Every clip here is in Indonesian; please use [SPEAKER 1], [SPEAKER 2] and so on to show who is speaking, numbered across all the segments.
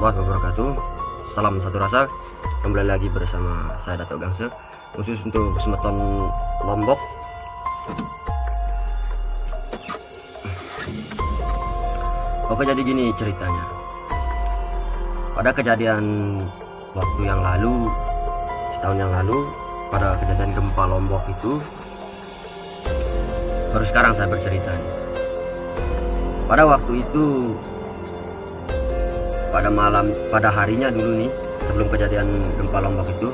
[SPEAKER 1] warahmatullahi wabarakatuh. Salam satu rasa. Kembali lagi bersama saya Dato Gangse, khusus untuk Semeton Lombok. Oke, jadi gini ceritanya. Pada kejadian waktu yang lalu, setahun yang lalu, pada kejadian gempa Lombok itu, baru sekarang saya bercerita. Pada waktu itu, pada harinya dulu nih, sebelum kejadian gempa Lombok itu,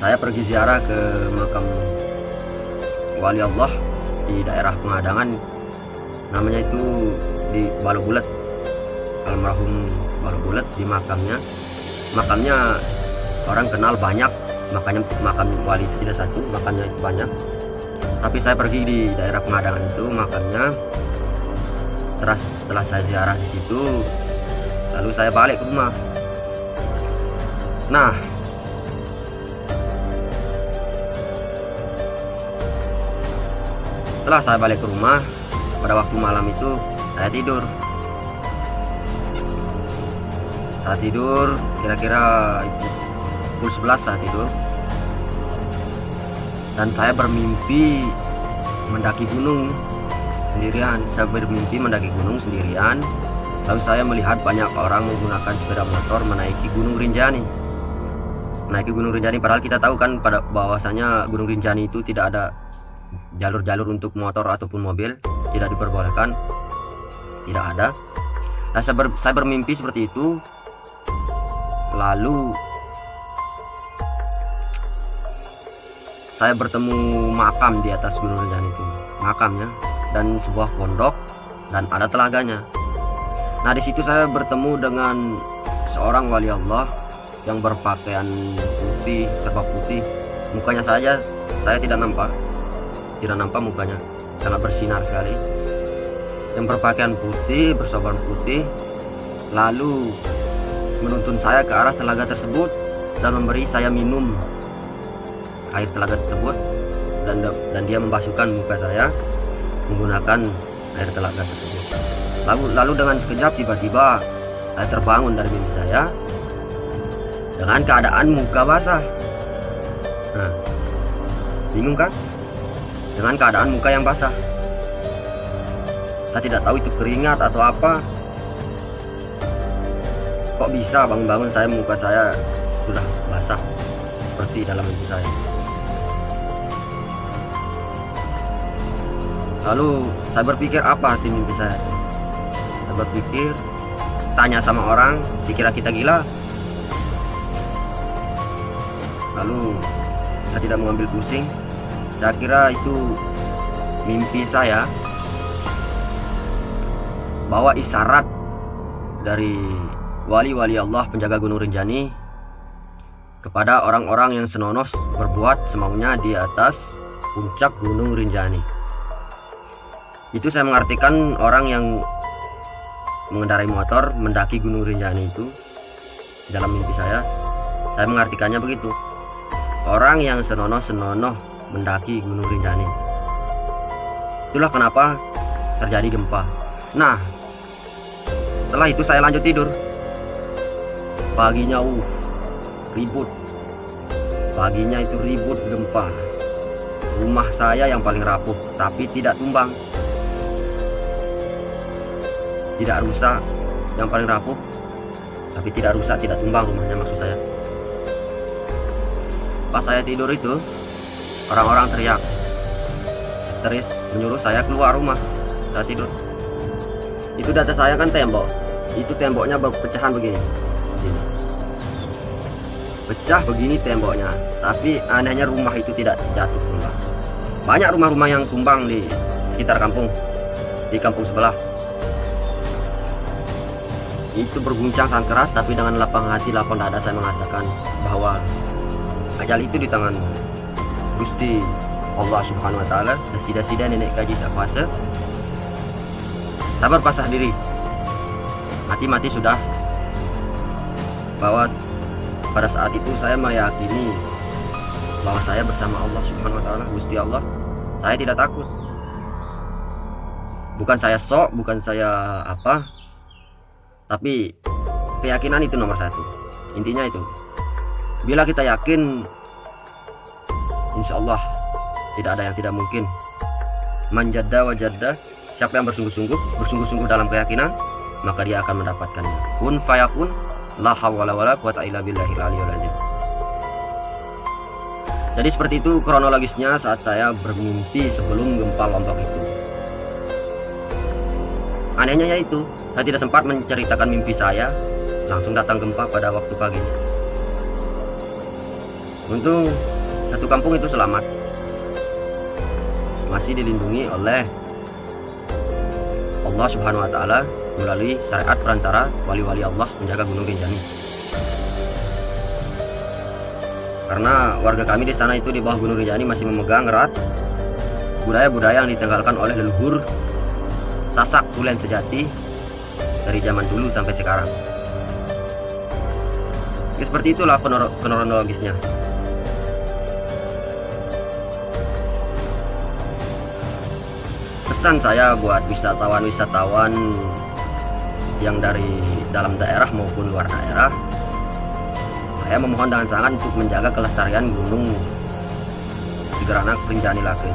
[SPEAKER 1] saya pergi ziarah ke makam wali Allah di daerah Pengadangan, namanya itu di Balubulet, almarhum Balubulet. Di makamnya orang kenal banyak, makanya makam wali itu tidak satu, makamnya itu banyak. Tapi saya pergi di daerah Pengadangan itu makamnya. Setelah saya ziarah di situ, lalu saya balik ke rumah. Nah, setelah saya balik ke rumah, pada waktu malam itu saya tidur. Saya tidur kira-kira pukul 11 saya tidur. Dan saya bermimpi mendaki gunung sendirian. Saya bermimpi mendaki gunung sendirian. Lalu saya melihat banyak orang menggunakan sepeda motor menaiki Gunung Rinjani. Menaiki Gunung Rinjani, padahal kita tahu kan pada bahwasanya Gunung Rinjani itu tidak ada jalur-jalur untuk motor ataupun mobil, tidak diperbolehkan, tidak ada. Nah, saya bermimpi seperti itu. Lalu saya bertemu makam di atas Gunung Rinjani itu, makamnya, dan sebuah pondok, dan ada telaganya. Nah, di situ saya bertemu dengan seorang wali Allah yang berpakaian putih, serba putih. Mukanya saja saya tidak nampak mukanya, sangat bersinar sekali. Yang berpakaian putih, bersorban putih, lalu menuntun saya ke arah telaga tersebut dan memberi saya minum air telaga tersebut, dan dia membasuhkan muka saya menggunakan air telaga tersebut. Lalu dengan sekejap tiba-tiba saya terbangun dari mimpi saya dengan keadaan muka basah. Nah, bingung kan? Dengan keadaan muka yang basah. Saya tidak tahu itu keringat atau apa. Kok bisa bangun-bangun muka saya sudah basah seperti dalam mimpi saya. Lalu saya berpikir, apa arti mimpi saya? Saya berpikir, tanya sama orang, dikira kita gila. Lalu saya tidak mengambil pusing. Saya kira itu mimpi saya, bahwa isyarat dari wali-wali Allah penjaga Gunung Rinjani kepada orang-orang yang senonoh berbuat semaunya di atas puncak Gunung Rinjani. Itu saya mengartikan orang yang mengendarai motor mendaki Gunung Rinjani itu dalam mimpi saya mengartikannya begitu. Orang yang senonoh mendaki Gunung Rinjani. Itulah kenapa terjadi gempa. Nah, setelah itu saya lanjut tidur. Paginya ribut. Paginya itu ribut gempa. Rumah saya yang paling rapuh tapi tidak tumbang. Tidak rusak, yang paling rapuh tapi tidak rusak, tidak tumbang rumahnya, maksud saya. Pas saya tidur itu, orang-orang teriak histeris menyuruh saya keluar rumah. Saya tidur. Itu di atas saya kan tembok. Itu temboknya berpecahan begini. Pecah begini temboknya. Tapi anehnya rumah itu tidak jatuh tumbang. Banyak rumah-rumah yang tumbang di sekitar kampung, di kampung sebelah. Itu berguncang sangat keras, tapi dengan lapang hati, lapang dada saya mengatakan bahwa ajal itu di tangan Gusti Allah Subhanahu wa taala. Sida-sida nenek kaji sak kuasa. Sabar pasrah diri. Mati-mati sudah. Bahwa pada saat itu saya meyakini bahwa saya bersama Allah Subhanahu wa taala, Gusti Allah. Saya tidak takut. Bukan saya sok, bukan saya apa, tapi keyakinan itu nomor satu. Intinya itu, bila kita yakin, insya Allah tidak ada yang tidak mungkin. Manjadda wajadda, siapa yang bersungguh-sungguh dalam keyakinan, maka dia akan mendapatkannya. Kun fayakun, la hawla wala quwata illa billahil aliyul azim. Jadi seperti itu kronologisnya saat saya bermimpi sebelum gempa Lombok itu. Anehnya yaitu, saya tidak sempat menceritakan mimpi saya, langsung datang gempa pada waktu pagi. Untung satu kampung itu selamat, masih dilindungi oleh Allah Subhanahu wa Ta'ala melalui syariat perantara wali-wali Allah menjaga Gunung Rinjani. Karena warga kami di sana itu di bawah Gunung Rinjani masih memegang erat budaya-budaya yang ditinggalkan oleh leluhur Sasak Tulen sejati dari zaman dulu sampai sekarang. Ya, seperti itulah kronologisnya. Pesan saya buat wisatawan yang dari dalam daerah maupun luar daerah, saya memohon dengan sangat untuk menjaga kelestarian Gunung Sigeranak Rinjani Lake.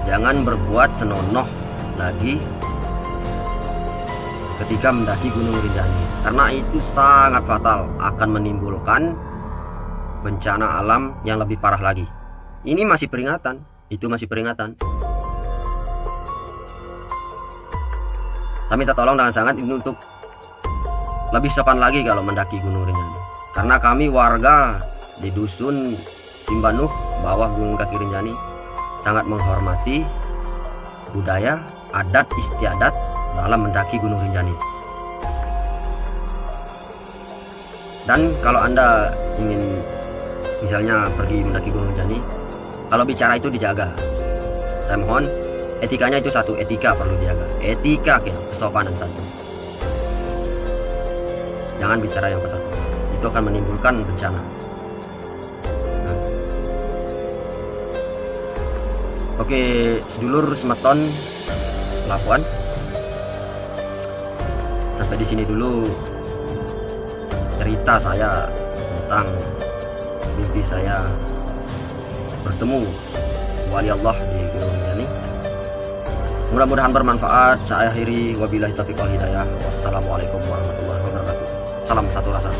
[SPEAKER 1] Jangan berbuat senonoh lagi ketika mendaki Gunung Rinjani, karena itu sangat fatal, akan menimbulkan bencana alam yang lebih parah lagi. Ini masih peringatan, itu masih peringatan. Saya minta tolong dengan sangat ini untuk lebih sopan lagi kalau mendaki Gunung Rinjani, karena kami warga di dusun Timbanuh bawah Gunung Kaki Rinjani sangat menghormati budaya, adat istiadat dalam mendaki Gunung Rinjani. Dan kalau Anda ingin misalnya pergi mendaki Gunung Rinjani, kalau bicara itu dijaga. Saya mohon etikanya itu satu, etika perlu dijaga, etika kesopanan satu. Jangan bicara yang kotor, itu akan menimbulkan bencana. Oke, sedulur semeton Lapuan, sampai di sini dulu cerita saya tentang mimpi saya bertemu wali Allah di Gunung Rinjani. Mudah-mudahan bermanfaat. Saya akhiri, wabillahi taufiq wal hidayah. Wassalamualaikum warahmatullahi wabarakatuh. Salam satu rasa.